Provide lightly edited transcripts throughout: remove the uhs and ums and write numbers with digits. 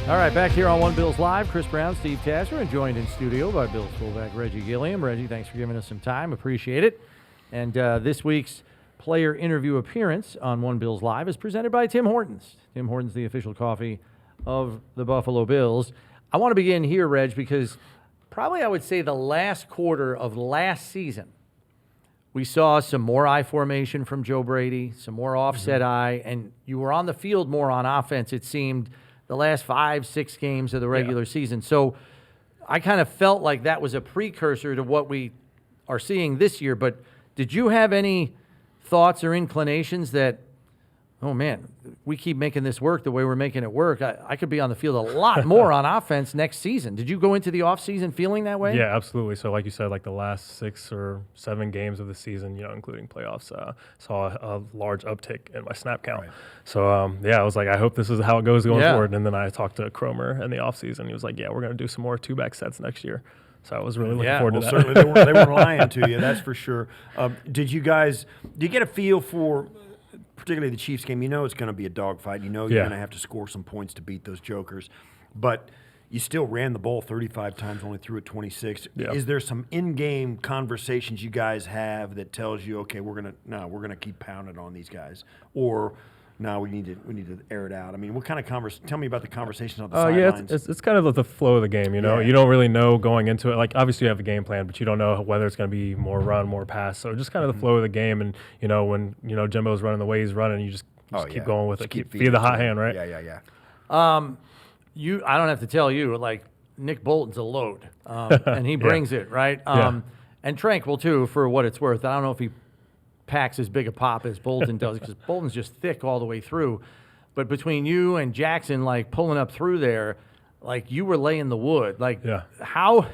All right, back here on One Bills Live, Chris Brown, Steve Tasser, and joined in studio by Bills fullback Reggie Gilliam. Reggie, thanks for giving us some time. Appreciate it. And this week's player interview appearance on One Bills Live is presented by Tim Hortons. Tim Hortons, the official coffee of the Buffalo Bills. I want to begin here, Reg, because probably I would say the last quarter of last season, we saw some more I formation from Joe Brady, some more offset I, and you were on the field more on offense, it seemed, the last 5-6 games of the regular season. So I kind of felt like that was a precursor to what we are seeing this year. But did you have any thoughts or inclinations that, oh, man, we keep making this work the way we're making it work, I could be on the field a lot more on offense next season? Did you go into the offseason feeling that way? Yeah, absolutely. So like you said, like the last 6 or 7 games of the season, including playoffs, saw a large uptick in my snap count. Right. So, I was like, I hope this is how it goes going forward. And then I talked to Cromer in the offseason. He was like, yeah, we're going to do some more 2-back sets next year. So I was really looking forward to that. Certainly they weren't lying to you, that's for sure. Did you get a feel for – particularly the Chiefs game, it's going to be a dogfight. You're going to have to score some points to beat those jokers. But you still ran the ball 35 times, only threw it 26. Yeah. Is there some in-game conversations you guys have that tells you, okay, we're going to keep pounding on these guys, or no, we need to air it out? I mean, what kind of tell me about the conversations on the sidelines. It's kind of the flow of the game, You don't really know going into it. Like, obviously you have a game plan, but you don't know whether it's going to be more run, more pass. So just kind of the flow of the game. And, when, Jimbo's running the way he's running, you just keep going with it. Keep the hot hand, right? Yeah. I don't have to tell you, like, Nick Bolton's a load, and he brings it, right? And Tranquil, too, for what it's worth. I don't know if he packs as big a pop as Bolton does, because Bolton's just thick all the way through. But between you and Jackson, like, pulling up through there, like, you were laying the wood. Like, how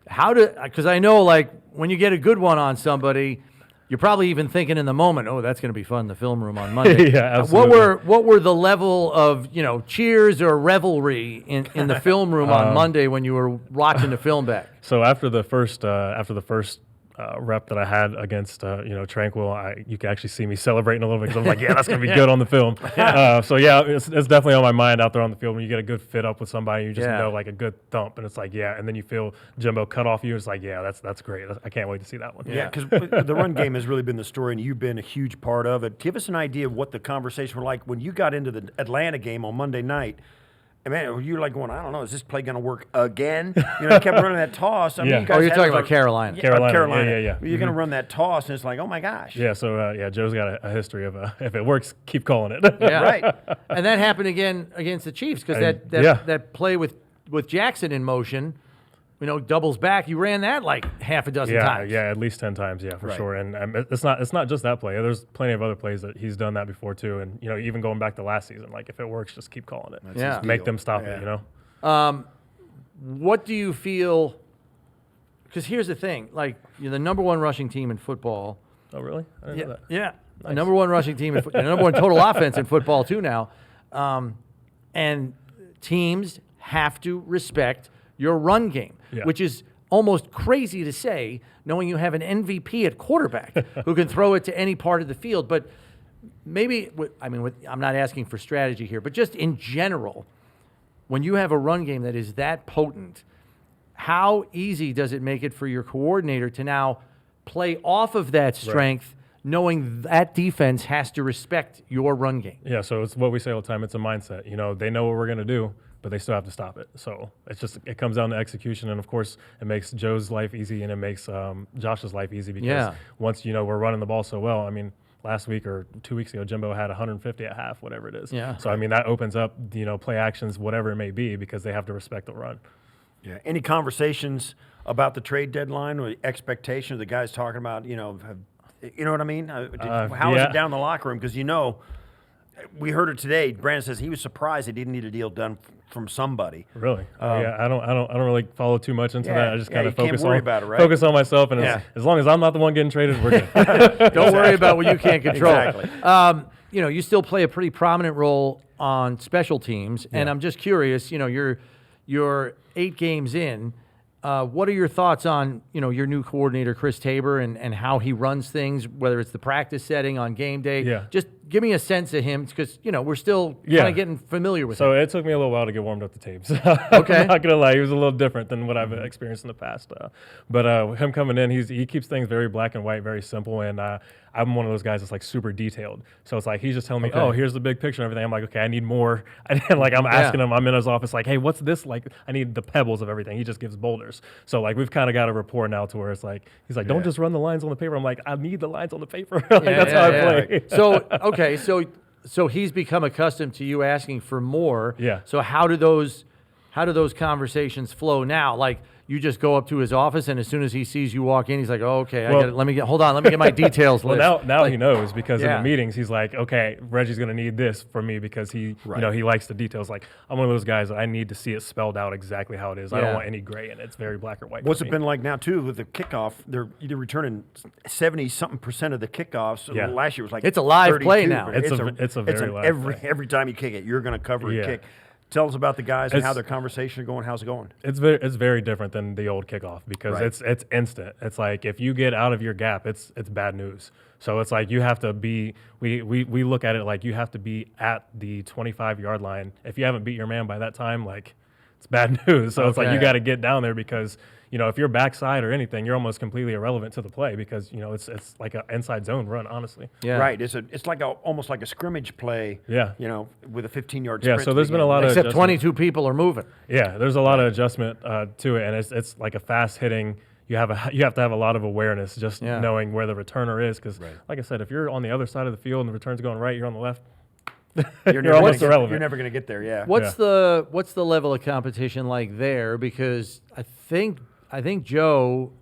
because I know, like, when you get a good one on somebody, you're probably even thinking in the moment, oh, that's going to be fun in the film room on Monday. Absolutely. What were the level of, cheers or revelry in the film room on Monday when you were watching the film back? So after the first rep that I had against Tranquil, you can actually see me celebrating a little bit, because I was like, yeah, that's gonna be good on the film. It's definitely on my mind out there on the field when you get a good fit up with somebody. You just know, like, a good thump, and it's like, and then you feel Jimbo cut off you. It's like, that's great. I can't wait to see that one. Yeah, because the run game has really been the story, and you've been a huge part of it. Give us an idea of what the conversation was like when you got into the Atlanta game on Monday night. And man, you were like going, I don't know, is this play going to work again? I kept running that toss. I mean, you guys you're talking about Carolina. Carolina. Yeah. You're going to run that toss, and it's like, oh my gosh. Yeah. So Joe's got a history of if it works, keep calling it. Yeah, right. And that happened again against the Chiefs, because that play with Jackson in motion, doubles back. You ran that like half a dozen times. Yeah, at least 10 times, for sure. And it's not just that play. There's plenty of other plays that he's done that before too. And even going back to last season, like, if it works, just keep calling it. Make them stop it. What do you feel? Because here's the thing: like, you're the number one rushing team in football. Oh, really? I didn't know that. Yeah, nice. Number one rushing team, the number one total offense in football too now, and teams have to respect your run game, which is almost crazy to say, knowing you have an MVP at quarterback who can throw it to any part of the field. But maybe, I'm not asking for strategy here, but just in general, when you have a run game that is that potent, how easy does it make it for your coordinator to now play off of that strength, knowing that defense has to respect your run game? Yeah, so it's what we say all the time. It's a mindset. They know what we're going to do, but they still have to stop it. So it comes down to execution, and of course it makes Joe's life easy, and it makes Josh's life easy, because once we're running the ball so well. I mean, last week or 2 weeks ago, Jimbo had 150 at half, whatever it is. Yeah. So that opens up play actions, whatever it may be, because they have to respect the run. Yeah. Any conversations about the trade deadline or expectation of the guys talking about you know what I mean? How is it down in the locker room? Because we heard it today. Brandon says he was surprised he didn't need a deal done from somebody. Really? I don't really follow too much into that. I just kind of focus on myself, and as long as I'm not the one getting traded, we're good. Don't worry about what you can't control. Exactly. You still play a pretty prominent role on special teams, and I'm just curious. You're 8 games in. What are your thoughts on your new coordinator, Chris Tabor, and how he runs things, whether it's the practice setting on game day? Yeah. Just give me a sense of him because, we're still kind of getting familiar with him. So it took me a little while to get warmed up to tapes. Okay. I'm not going to lie. He was a little different than what I've experienced in the past. But him coming in, he keeps things very black and white, very simple. And I'm one of those guys that's like super detailed. So it's like he's just telling me, oh, here's the big picture and everything. I'm like, okay, I need more. And like I'm asking him, I'm in his office like, hey, what's this like? I need the pebbles of everything. He just gives boulders. So like we've kind of got a rapport now to where it's like, he's like, don't just run the lines on the paper. I'm like, I need the lines on the paper. That's how I play. Right. So, okay, so he's become accustomed to you asking for more. Yeah. So how do those conversations flow now? Like you just go up to his office, and as soon as he sees you walk in, he's like, "Oh, okay, let me get my details list." Well, now he knows because in the meetings he's like, "Okay, Reggie's going to need this for me because he likes the details." Like I'm one of those guys that I need to see it spelled out exactly how it is. I don't want any gray in it. It's very black or white. What's it been like now too with the kickoff? They're either returning 70-something% of the kickoffs. Yeah. Last year was like it's a live 32. play now. It's a very live play. Every time you kick it, you're going to cover a kick. Tell us about the guys and how their conversation are going. How's it going? It's very different than the old kickoff because it's instant. It's like if you get out of your gap, it's bad news. So it's like you have to be. We look at it like you have to be at the 25-yard line. If you haven't beat your man by that time, like it's bad news. So it's like you got to get down there because if you're backside or anything, you're almost completely irrelevant to the play because it's like an inside zone run, honestly. Yeah. Right. It's like almost like a scrimmage play. Yeah. With a 15-yard sprint. Yeah. So there's been a lot of except 22 people are moving. Yeah. There's a lot of adjustment to it, and it's like a fast hitting. You have to have a lot of awareness just knowing where the returner is because, like I said, if you're on the other side of the field and the return's going right, you're on the left. You're almost irrelevant. You're never going to get there. Yeah. What's the level of competition like there? Because I think Joe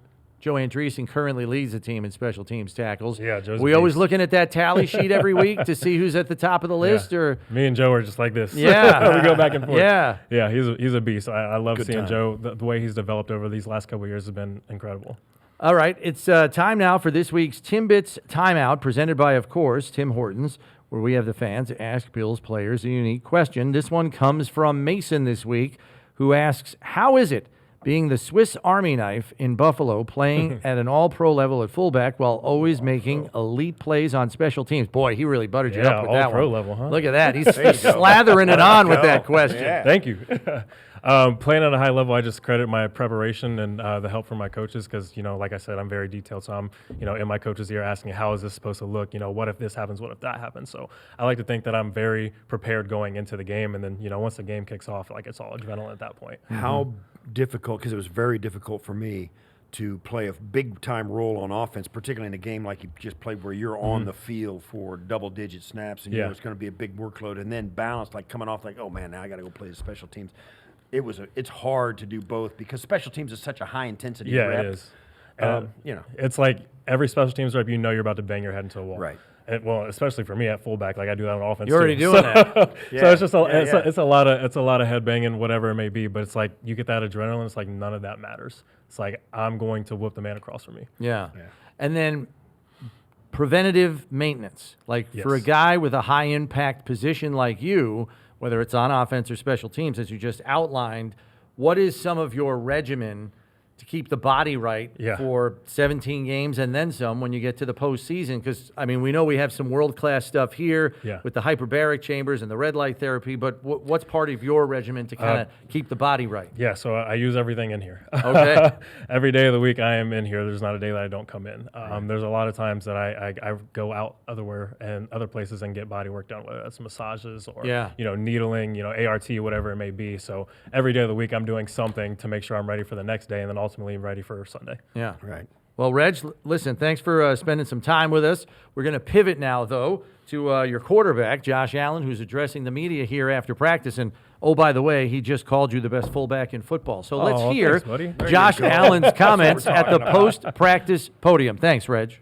Andreessen currently leads the team in special teams tackles. Yeah, Joe's we always looking at that tally sheet every week to see who's at the top of the list, or me and Joe are just like this. Yeah, we go back and forth. Yeah, he's a beast. I love seeing time. Joe. The way he's developed over these last couple of years has been incredible. All right, it's time now for this week's Timbits Timeout, presented by, of course, Tim Hortons, where we have the fans ask Bills players a unique question. This one comes from Mason this week, who asks, "How is it being the Swiss Army knife in Buffalo, playing at an all-pro level at fullback while always making elite plays on special teams?" Boy, he really buttered you up with that one. all-pro level, huh? Look at that. He's slathering it on with that question. Yeah. Thank you. Playing at a high level, I just credit my preparation and the help from my coaches because, like I said, I'm very detailed. So I'm, in my coach's ear asking, how is this supposed to look? What if this happens? What if that happens? So I like to think that I'm very prepared going into the game. And then, once the game kicks off, like it's all adrenaline at that point. How difficult, because it was very difficult for me to play a big-time role on offense, particularly in a game like you just played where you're on the field for double-digit snaps and it's going to be a big workload, and then balance, like coming off like, oh, man, now I got to go play the special teams. It's hard to do both because special teams is such a high-intensity rep. Yeah, it is. It's like every special teams rep, you're about to bang your head into a wall. Right. Well, especially for me at fullback, like I do that on offense. You're already doing that. So it's just it's a lot of head banging, whatever it may be. But it's like you get that adrenaline. It's like none of that matters. It's like I'm going to whoop the man across from me. Yeah. And then preventative maintenance, like for a guy with a high impact position like you, whether it's on offense or special teams, as you just outlined, what is some of your regimen to keep the body right for 17 games and then some when you get to the postseason? Because, we know we have some world-class stuff here with the hyperbaric chambers and the red light therapy, but what's part of your regimen to kind of keep the body right? Yeah, so I use everything in here. Okay. Every day of the week I am in here. There's not a day that I don't come in. There's a lot of times that I go out other places and get body work done, whether that's massages or needling, ART, whatever it may be. So every day of the week I'm doing something to make sure I'm ready for the next day and then ultimately ready for Sunday. Yeah. Right. Well, Reg, listen, thanks for spending some time with us. We're going to pivot now, though, to your quarterback, Josh Allen, who's addressing the media here after practice. And, oh, by the way, he just called you the best fullback in football. So let's hear thanks, buddy. Josh Allen's comments at the post-practice podium. Thanks, Reg.